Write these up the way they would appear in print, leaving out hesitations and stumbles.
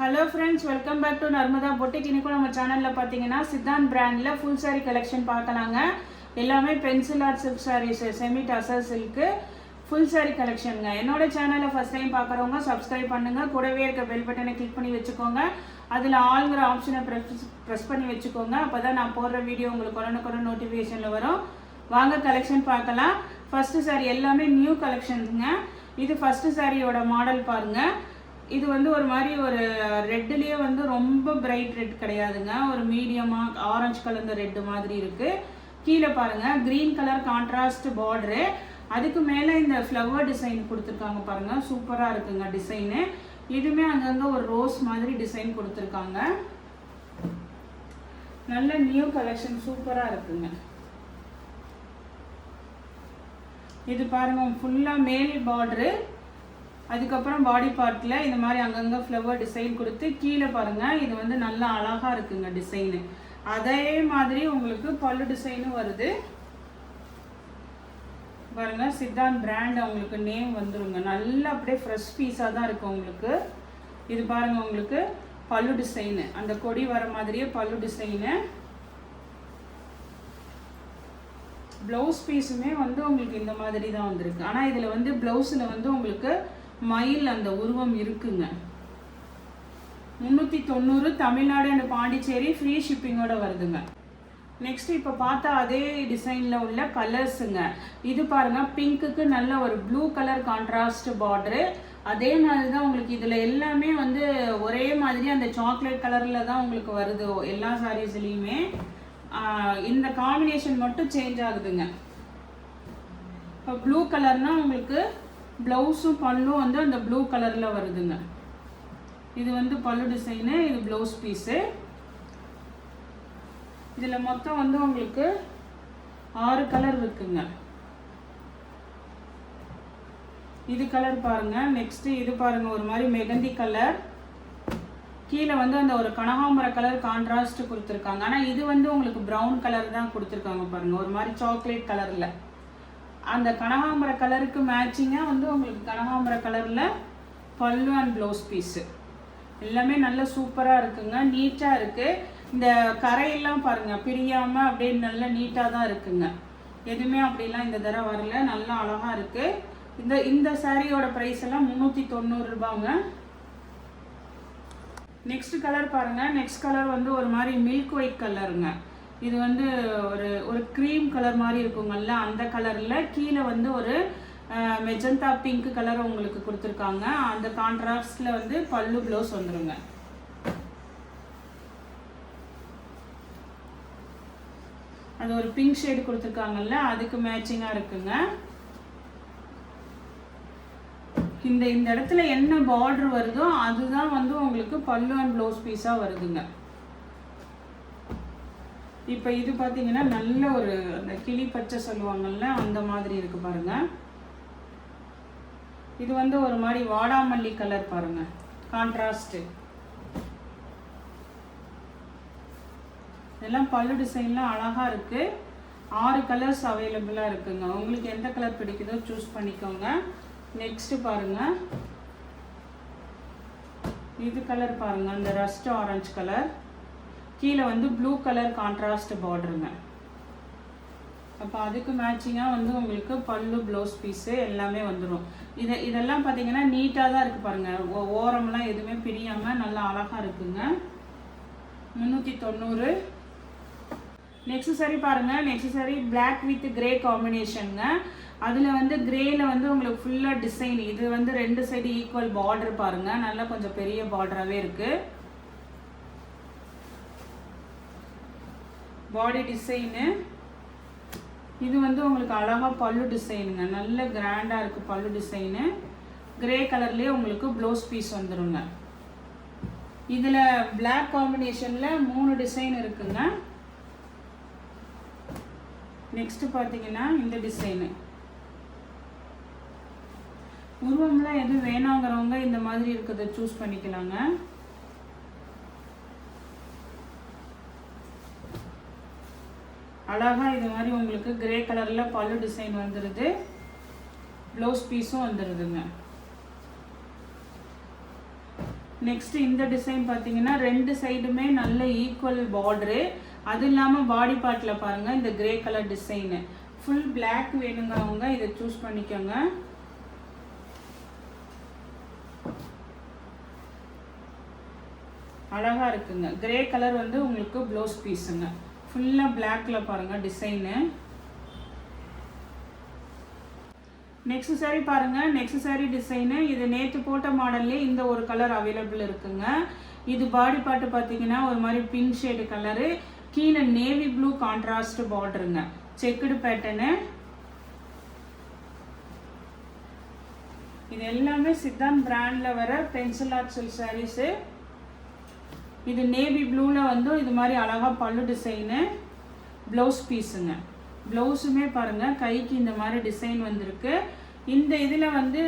Hello friends, welcome back to Narmada Boutique. இன்னைக்கு நம்ம சேனல்ல பாத்தீங்கன்னா சித்தாந்த் பிராண்ட்ல full saree collection பார்க்கலாங்க. எல்லாமே pencil art silk sarees, semi tassel silk full saree collectionங்க. என்னோட சேனலை first time பார்க்கறவங்க subscribe பண்ணுங்க. கூடவே இருக்க bell button-ஐ click பண்ணி வெச்சுக்கோங்க. அதுல ஆல்ங்கற ஆப்ஷனை press பண்ணி வெச்சுக்கோங்க. அப்பதான் நான் போடுற வீடியோ உங்களுக்கு உடனுக்குடன் நோட்டிஃபிகேஷன்ல வரும். வாங்க கலெக்ஷன் பார்க்கலாம். first saree எல்லாமே நியூ கலெக்ஷன்ஸ்ங்க. இது first saree-யோட மாடல் பாருங்க. இது வந்து ஒரு மாதிரி ஒரு ரெட்லயே வந்து ரொம்ப பிரைட் ரெட் கிடையாதுங்க, ஒரு மீடியமா ஆரஞ்சு கலந்த ரெட் மாதிரி இருக்கு. கீழே பாருங்க கிரீன் கலர் கான்ட்ராஸ்ட் பார்டர், அதுக்கு மேல இந்த ஃப்ளவர் டிசைன் கொடுத்துருக்காங்க பாருங்க, சூப்பரா இருக்குங்க டிசைன். இதுமே அங்கங்க ஒரு ரோஸ் மாதிரி டிசைன் கொடுத்துருக்காங்க. நல்ல நியூ கலெக்ஷன், சூப்பரா இருக்குங்க. இது பாருங்க ஃபுல்லா மேல் பார்டர், அதுக்கப்புறம் பாடி பார்ட்ல இந்த மாதிரி அங்கங்க ஃப்ளவர் டிசைன் கொடுத்து கீழே பாருங்க இது வந்து நல்லா அழகா இருக்குங்க டிசைன். அதே மாதிரி உங்களுக்கு பல்லு டிசைனும் வருது பாருங்க. சித்தாந்த் பிராண்ட் உங்களுக்கு நேம் வந்துருங்க. நல்ல அப்படியே ஃப்ரெஷ் பீஸா தான் இருக்கு உங்களுக்கு. இது பாருங்க உங்களுக்கு பல்லு டிசைன், அந்த கொடி வர மாதிரியே பல்லு டிசைன். பிளவுஸ் பீஸுமே வந்து உங்களுக்கு இந்த மாதிரி தான் வந்திருக்கு. ஆனா இதுல வந்து பிளவுஸ்ல வந்து உங்களுக்கு மயில் அந்த உருவம் இருக்குங்க. 390 தமிழ்நாடு அண்ட் பாண்டிச்சேரி ஃப்ரீ ஷிப்பிங்கோட வருதுங்க. நெக்ஸ்ட் இப்போ பார்த்தா அதே டிசைன்ல உள்ள கலர்ஸுங்க. இது பாருங்க பிங்க்குக்கு நல்ல ஒரு ப்ளூ கலர் கான்ட்ராஸ்ட் பார்டர். அதே மாதிரி தான் உங்களுக்கு இதுல எல்லாமே வந்து ஒரே மாதிரி அந்த சாக்லேட் கலர்ல தான் உங்களுக்கு வருது எல்லா சாரீஸ்லயுமே. இந்த காம்பினேஷன் மட்டும் சேஞ்ச் ஆகுதுங்க. இப்போ ப்ளூ கலர்னா உங்களுக்கு பிளவுஸும் பல்லும் வந்து அந்த ப்ளூ கலர்ல வருதுங்க. இது வந்து பல்லு டிசைனு, இது பிளவுஸ் பீஸு. இதுல மொத்தம் வந்து உங்களுக்கு 6 கலர் இருக்குங்க. இது கலர் பாருங்க. நெக்ஸ்ட் இது பாருங்க ஒரு மாதிரி மெகந்தி கலர், கீழே வந்து அந்த ஒரு கனகாம்பர கலர் கான்ட்ராஸ்ட் கொடுத்துருக்காங்க. ஆனா இது வந்து உங்களுக்கு ப்ரௌன் கலர் தான் கொடுத்துருக்காங்க பாருங்க, ஒரு மாதிரி சாக்லேட் கலர்ல. அந்த கனகாம்பர கலருக்கு மேட்சிங்காக வந்து உங்களுக்கு கனகாம்பர கலரில் பல்லு அண்ட் ப்ளவுஸ் பீஸு எல்லாமே நல்ல சூப்பராக இருக்குங்க, நீட்டாக இருக்குது. இந்த கரையெல்லாம் பாருங்கள் பிரியாமல் அப்படியே நல்ல நீட்டாக தான் இருக்குங்க. எதுவுமே அப்படிலாம் இந்த தடவை வரல, நல்லா அழகாக இருக்குது. இந்த சாரியோட ப்ரைஸ் எல்லாம் 390 ரூபாங்க. நெக்ஸ்ட் கலர் பாருங்கள். நெக்ஸ்ட் கலர் வந்து ஒரு மாதிரி மில்க் ஒயிட் கலருங்க. இது வந்து ஒரு க்ரீம் கலர் மாதிரி இருக்குங்கல்ல, அந்த கலர்ல கீழே வந்து ஒரு மெஜந்தா பிங்க் கலர் உங்களுக்கு கொடுத்துருக்காங்க. அந்த கான்ட்ராஸ்ட்ல வந்து பல்லு ப்ளவுஸ் வந்துருங்க. அது ஒரு பிங்க் ஷேடு கொடுத்துருக்காங்கல்ல, அதுக்கு மேட்சிங்கா இருக்குங்க. இந்த இடத்துல என்ன பார்டர் வருதோ அதுதான் வந்து உங்களுக்கு பல்லு அண்ட் ப்ளவுஸ் பீஸா வருதுங்க. இப்போ இது பார்த்தீங்கன்னா நல்ல ஒரு அந்த கிளி பச்சை சொல்லுவாங்கல்ல, அந்த மாதிரி இருக்கு பாருங்க. இது வந்து ஒரு மாதிரி வாடாமல்லி கலர் பாருங்க, கான்ட்ராஸ்ட். இதெல்லாம் பல்லு டிசைன்லாம் அழகா இருக்கு. 6 கலர்ஸ் அவைலபிளா இருக்குங்க. உங்களுக்கு எந்த கலர் பிடிக்குதோ சூஸ் பண்ணிக்கோங்க. நெக்ஸ்ட் பாருங்க, இது கலர் பாருங்க, அந்த ரஸ்ட் ஆரஞ்சு கலர், கீழே வந்து ப்ளூ கலர் கான்ட்ராஸ்ட் பார்டருங்க. அப்போ அதுக்கு மேட்சிங்காக வந்து உங்களுக்கு பல்லு ப்ளவுஸ் பீஸு எல்லாமே வந்துடும். இதெல்லாம் பார்த்தீங்கன்னா நீட்டாக தான் இருக்குது பாருங்கள், ஓரம்லாம் எதுவுமே பிரியாமல் நல்லா அழகாக இருக்குங்க. 390. நெக்ஸ்ட் சாரி பாருங்கள். Next sari black with grey காம்பினேஷனுங்க. அதில் வந்து கிரேல வந்து உங்களுக்கு ஃபுல்லாக டிசைன். இது வந்து 2 சைடு ஈக்குவல் பார்டர் பாருங்கள், நல்லா கொஞ்சம் பெரிய பார்டராகவே இருக்குது. பாடி டிசைனு இது வந்து உங்களுக்கு அழகா பல்லு டிசைனுங்க, நல்ல கிராண்டா இருக்கு பல்லு டிசைனு. கிரே கலர்லயே உங்களுக்கு ப்ளவுஸ் பீஸ் வந்துருங்க. இதுல பிளாக் காம்பினேஷன்ல 3 டிசைன் இருக்குங்க. நெக்ஸ்ட் பாத்தீங்கன்னா இந்த டிசைனு. உருவம்லாம் எதுவும் வேணாங்கிறவங்க இந்த மாதிரி இருக்கிறத சூஸ் பண்ணிக்கலாங்க. அழகா இது மாதிரி உங்களுக்கு கிரே கலர்ல பல்லு டிசைன் வந்துருது, ப்ளவுஸ் பீஸும் வந்துருதுங்க. நெக்ஸ்ட் இந்த டிசைன் பார்த்தீங்கன்னா 2 சைடுமே நல்ல ஈக்குவல் பார்டரு, அது இல்லாமல் பாடி பார்ட்டில் பாருங்கள் இந்த grey colour design. Full black வேணுங்கிறவங்க இதை சூஸ் பண்ணிக்கோங்க. அழகாக இருக்குங்க. கிரே கலர் வந்து உங்களுக்கு ப்ளவுஸ் பீஸுங்க. ஃபுல்லாக பிளாக்ல பாருங்கள் டிசைனு. நெக்ஸ்ட் சாரீ பாருங்கள். நெக்ஸ்ட் சாரீ டிசைனு இது நேற்று போட்ட மாடல்லே இந்த ஒரு கலர் அவைலபிள் இருக்குங்க. இது பாடி பார்ட்டு பார்த்தீங்கன்னா ஒரு மாதிரி பிங்க் ஷேடு கலரு, கீழே நேவி ப்ளூ கான்ட்ராஸ்ட் பார்டருங்க, செக்குடு பேட்டர்னு. இது எல்லாமே சித்தாந்த் பிராண்டில் வர பென்சில் ஆர்ட் சில்க் சாரீஸு. இது நேவி ப்ளூவில் வந்து இது மாதிரி அழகாக பல்லு டிசைனு, ப்ளவுஸ் பீஸுங்க. ப்ளவுஸுமே பாருங்கள் கைக்கு இந்த மாதிரி டிசைன் வந்திருக்கு. இந்த இதில் வந்து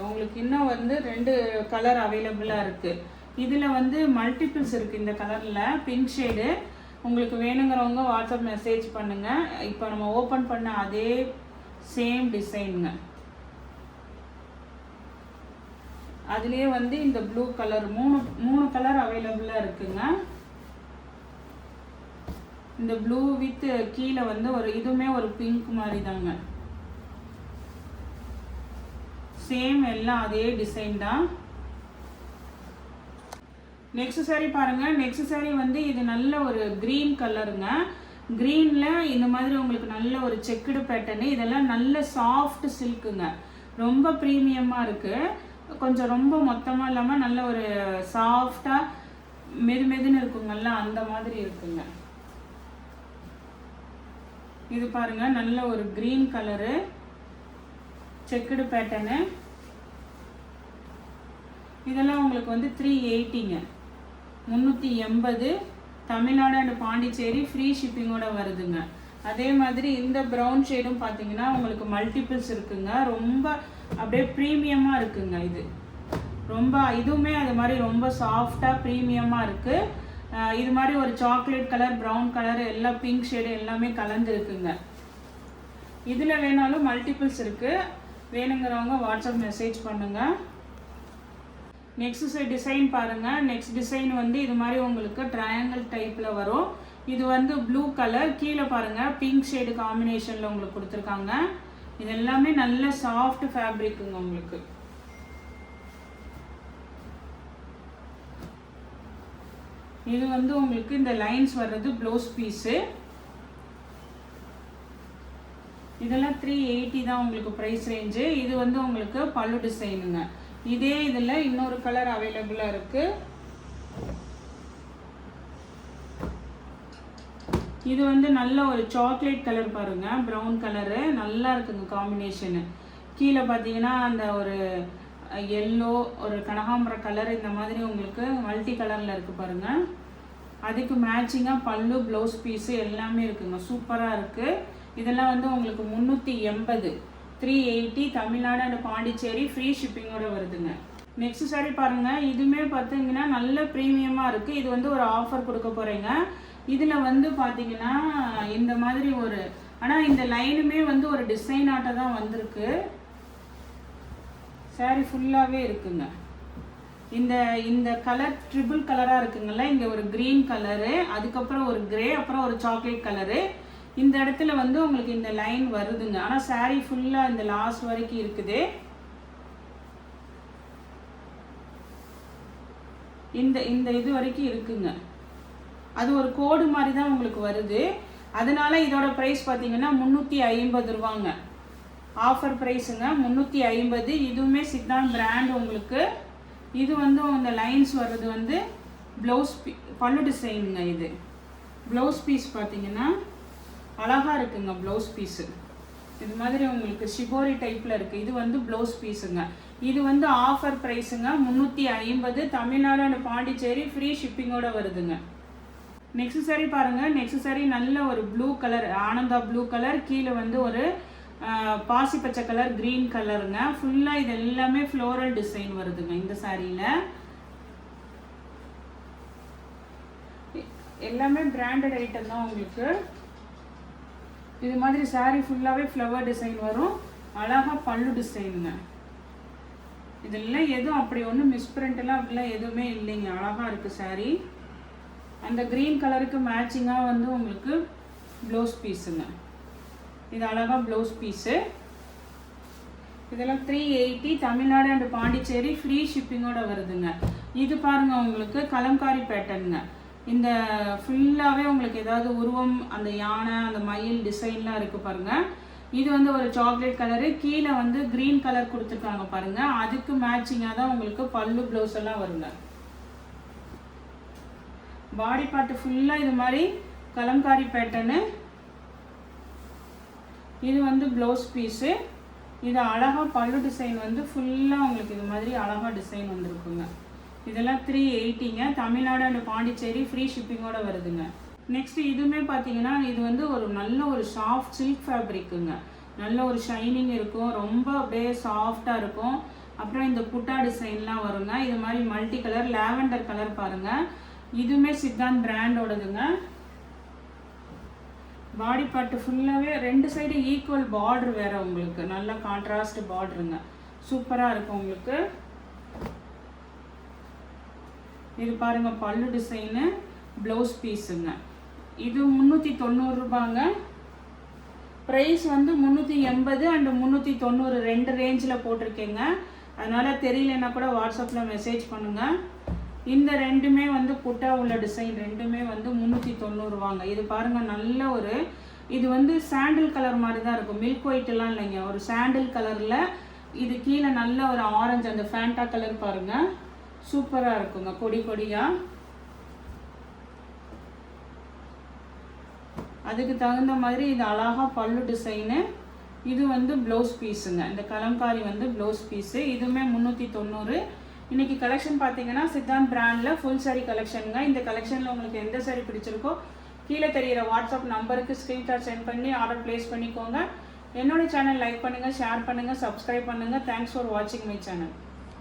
உங்களுக்கு இன்னும் வந்து 2 கலர் அவைலபிளாக இருக்குது. இதில் வந்து மல்டிபிள்ஸ் இருக்குது. இந்த கலரில் பிங்க் ஷேடு உங்களுக்கு வேணுங்கிறவங்க வாட்ஸ்அப் மெசேஜ் பண்ணுங்கள். இப்போ நம்ம ஓப்பன் பண்ண அதே சேம் டிசைனுங்க. அதுலேயே வந்து இந்த ப்ளூ கலர் மூணு கலர் அவைலபிளாக இருக்குங்க. இந்த ப்ளூ வித் கீழே வந்து ஒரு இதுவுமே ஒரு பிங்க் மாதிரி தாங்க. சேம் எல்லாம் அதே டிசைன் தான். நெக்ஸ்ட் சாரீ பாருங்க. நெக்ஸ்ட் சாரீ வந்து இது நல்ல ஒரு கிரீன் கலருங்க. கிரீன்ல இந்த மாதிரி உங்களுக்கு நல்ல ஒரு செக்குடு பேட்டர்னு. இதெல்லாம் நல்ல சாஃப்ட் சில்க்குங்க. ரொம்ப ப்ரீமியமாக இருக்கு. கொஞ்சம் ரொம்ப மொத்தமாக இல்லாமல் நல்ல ஒரு சாஃப்டாக மெதுன்னு இருக்குங்கல்ல, அந்த மாதிரி இருக்குங்க. இது பாருங்க நல்ல ஒரு கிரீன் கலரு செக்குடு பேட்டர்னு. இதெல்லாம் உங்களுக்கு வந்து 380ங்க, 380 தமிழ்நாடு அண்ட் பாண்டிச்சேரி ஃப்ரீ ஷிப்பிங்கோட வருதுங்க. அதே மாதிரி இந்த ப்ரௌன் ஷேடும் பார்த்தீங்கன்னா உங்களுக்கு மல்டிபிள்ஸ் இருக்குங்க. ரொம்ப அப்படியே ப்ரீமியமாக இருக்குங்க. இது ரொம்ப இதுவுமே அது மாதிரி ரொம்ப சாஃப்டாக ப்ரீமியமாக இருக்குது. இது மாதிரி ஒரு சாக்லேட் கலர், ப்ரௌன் கலர், எல்லாம் பிங்க் ஷேடு எல்லாமே கலந்துருக்குங்க. இதில் வேணாலும் மல்டிபிள்ஸ் இருக்குது. வேணுங்கிறவங்க வாட்ஸ்அப் மெசேஜ் பண்ணுங்கள். நெக்ஸ்ட் டிசைன் பாருங்கள். நெக்ஸ்ட் டிசைன் வந்து இது மாதிரி உங்களுக்கு ட்ரையாங்கிள் டைப்பில் வரும். இது வந்து ப்ளூ கலர், கீழே பாருங்கள் பிங்க் ஷேடு காம்பினேஷனில் உங்களுக்கு கொடுத்துருக்காங்க. இது எல்லாமே நல்ல சாஃப்ட் ஃபேப்ரிக்குங்க உங்களுக்கு. இது வந்து உங்களுக்கு இந்த லைன்ஸ் வர்றது ப்ளவுஸ் பீஸு. இதெல்லாம் 380 தான் உங்களுக்கு ப்ரைஸ் ரேஞ்சு. இது வந்து உங்களுக்கு பல்லு டிசைனுங்க. இதே இதில் இன்னொரு கலர் அவைலபிளாக இருக்குது. இது வந்து நல்ல ஒரு சாக்லேட் கலர் பாருங்க, ப்ரௌன் கலரு நல்லா இருக்குங்க காம்பினேஷனு. கீழே பார்த்தீங்கன்னா அந்த ஒரு எல்லோ, ஒரு கனகாம்பர கலர், இந்த மாதிரி உங்களுக்கு மல்டி கலரில் இருக்குது பாருங்கள். அதுக்கு மேட்சிங்காக பல்லு, ப்ளவுஸ் பீஸு எல்லாமே இருக்குங்க. சூப்பராக இருக்குது. இதெல்லாம் வந்து உங்களுக்கு 380, 380 தமிழ்நாடு அண்ட் பாண்டிச்சேரி ஃப்ரீ ஷிப்பிங்கோட வருதுங்க. நெக்ஸ்ட் சாரி பாருங்கள். இதுவுமே பார்த்தீங்கன்னா நல்ல ப்ரீமியமாக இருக்குது. இது வந்து ஒரு ஆஃபர் கொடுக்க போகிறேங்க. இதில் வந்து பார்த்தீங்கன்னா இந்த மாதிரி ஒரு, ஆனால் இந்த லைனுமே வந்து ஒரு டிசைன் ஆட்டாக தான் வந்திருக்கு. சாரி ஃபுல்லாகவே இருக்குங்க. இந்த இந்த கலர் ட்ரிபிள் கலராக இருக்குங்கள்ல, இங்கே ஒரு க்ரீன் கலரு, அதுக்கப்புறம் ஒரு கிரே, அப்புறம் ஒரு சாக்லேட் கலரு. இந்த இடத்துல வந்து உங்களுக்கு இந்த லைன் வருதுங்க. ஆனால் சாரி ஃபுல்லாக இந்த லாஸ்ட் வரைக்கும் இருக்குது. இந்த இந்த இது வரைக்கும் இருக்குங்க. அது ஒரு கோடு மாதிரி தான் உங்களுக்கு வருது. அதனால இதோட ப்ரைஸ் பார்த்தீங்கன்னா 350 ரூபாங்க. ஆஃபர் ப்ரைஸுங்க 350. இதுவுமே சித்தாந்த் பிராண்ட் உங்களுக்கு. இது வந்து இந்த லைன்ஸ் வர்றது வந்து ப்ளவுஸ் பல்லு டிசைனுங்க. இது ப்ளவுஸ் பீஸ் பார்த்தீங்கன்னா அழகாக இருக்குங்க. ப்ளவுஸ் பீஸு இது மாதிரி உங்களுக்கு ஷிபோரி டைப்பில் இருக்குது. இது வந்து ப்ளவுஸ் பீஸுங்க. இது வந்து ஆஃபர் ப்ரைஸுங்க 350. தமிழ்நாடு அண்ட் பாண்டிச்சேரி ஃப்ரீ ஷிப்பிங்கோட வருதுங்க. நெக்ஸ்ட் சாரி பாருங்கள். நெக்ஸ்ட் சாரி நல்ல ஒரு blue colour, Ananda blue colour, கீழே வந்து ஒரு பாசி பச்சை கலர், க்ரீன் கலருங்க. ஃபுல்லாக இது எல்லாமே ஃப்ளோரல் டிசைன் வருதுங்க. இந்த சாரியில் எல்லாமே பிராண்டட் ஐட்டம் தான் உங்களுக்கு. இது மாதிரி சாரி ஃபுல்லாகவே ஃப்ளவர் டிசைன் வரும். அழகாக பல்லு டிசைனுங்க. இதெல்லாம் எதுவும் அப்படி ஒன்றும் மிஸ்பிரிண்ட்லாம் அப்படிலாம் எதுவுமே இல்லைங்க. அழகாக இருக்குது சாரீ. அந்த க்ரீன் கலருக்கு மேட்சிங்காக வந்து உங்களுக்கு ப்ளவுஸ் பீஸுங்க. இது அழகாக ப்ளவுஸ் பீஸு. இதெல்லாம் 380 தமிழ்நாடு அண்ட் பாண்டிச்சேரி ஃப்ரீ ஷிப்பிங்கோட வருதுங்க. இது பாருங்கள் உங்களுக்கு கலம்காரி பேட்டர்னுங்க. இந்த ஃபுல்லாகவே உங்களுக்கு ஏதாவது உருவம், அந்த யானை, அந்த மயில் டிசைன்லாம் இருக்குது பாருங்கள். இது வந்து ஒரு சாக்லேட் கலரு, கீழே வந்து க்ரீன் கலர் கொடுத்துருக்காங்க பாருங்கள். அதுக்கு மேட்சிங்காக தான் உங்களுக்கு பல்லு ப்ளவுஸ் எல்லாம் வருங்க. பாடி பார்ட்டு ஃபுல்லாக இது மாதிரி கலம்காரி பேட்டர்னு. இது வந்து ப்ளவுஸ் பீஸு. இது அழகாக பல்லு டிசைன் வந்து ஃபுல்லாக உங்களுக்கு இது மாதிரி அழகாக டிசைன் வந்துருக்குங்க. இதெல்லாம் 380ங்க. தமிழ்நாடு அண்ட் பாண்டிச்சேரி ஃப்ரீ ஷிப்பிங்கோட வருதுங்க. நெக்ஸ்ட் இதுவுமே பார்த்தீங்கன்னா இது வந்து ஒரு நல்ல ஒரு சாஃப்ட் சில்க் ஃபேப்ரிக்குங்க. நல்ல ஒரு ஷைனிங் இருக்கும், ரொம்ப அப்படியே சாஃப்டாக இருக்கும். அப்புறம் இந்த புட்டா டிசைன்லாம் வருங்க. இது மாதிரி மல்டி கலர் லாவெண்டர் கலர் பாருங்கள். இதுவுமே சித்தாந்த் பிராண்டோடதுங்க. பாடி பார்ட்டு ஃபுல்லாகவே 2 சைடு ஈக்குவல் பார்டர் வேறு உங்களுக்கு. நல்ல கான்ட்ராஸ்ட் பார்டருங்க. சூப்பராக இருக்கும் உங்களுக்கு. இது பாருங்கள் பல்லு டிசைனு, ப்ளவுஸ் பீஸுங்க. இது 390 ரூபாங்க. ப்ரைஸ் வந்து 380 அண்ட் 390 2 ரேஞ்சில் போட்டிருக்கேங்க. அதனால் தெரியலன்னா கூட வாட்ஸ்அப்பில் மெசேஜ் பண்ணுங்கள். இந்த ரெண்டுமே வந்து புட்டா உள்ள டிசைன் ரெண்டுமே வந்து 390 ரூபாங்க. இது பாருங்கள் நல்ல ஒரு, இது வந்து சாண்டில் கலர் மாதிரி தான் இருக்கும். மில்க் ஒயிட்லாம் இல்லைங்க, ஒரு சாண்டில் கலரில். இது கீழே நல்ல ஒரு ஆரஞ்சு, அந்த ஃபேண்டா கலர் பாருங்கள். சூப்பராக இருக்குங்க, கொடி கொடியாக. அதுக்கு தகுந்த மாதிரி இது அழகாக பல்லு டிசைனு. இது வந்து ப்ளவுஸ் பீஸுங்க. இந்த கலம்காரி வந்து ப்ளவுஸ் பீஸு. இதுவுமே 390. இன்றைக்கி கலெக்ஷன் பார்த்தீங்கன்னா சித்தாந்த் பிராண்டில் ஃபுல் சாரீ கலெக்ஷனுங்க. இந்த கலெக்ஷனில் உங்களுக்கு எந்த சாரீ பிடிச்சிருக்கோ கீழே தெரிகிற வாட்ஸ்அப் நம்பருக்கு ஸ்க்ரீன்ஷாட் சென்ட் பண்ணி ஆர்டர் ப்ளேஸ் பண்ணிக்கோங்க. என்னோட சேனல் லைக் பண்ணுங்கள், ஷேர் பண்ணுங்கள், சப்ஸ்கிரைப் பண்ணுங்கள். தேங்க்ஸ் ஃபார் வாட்சிங் மை சேனல்.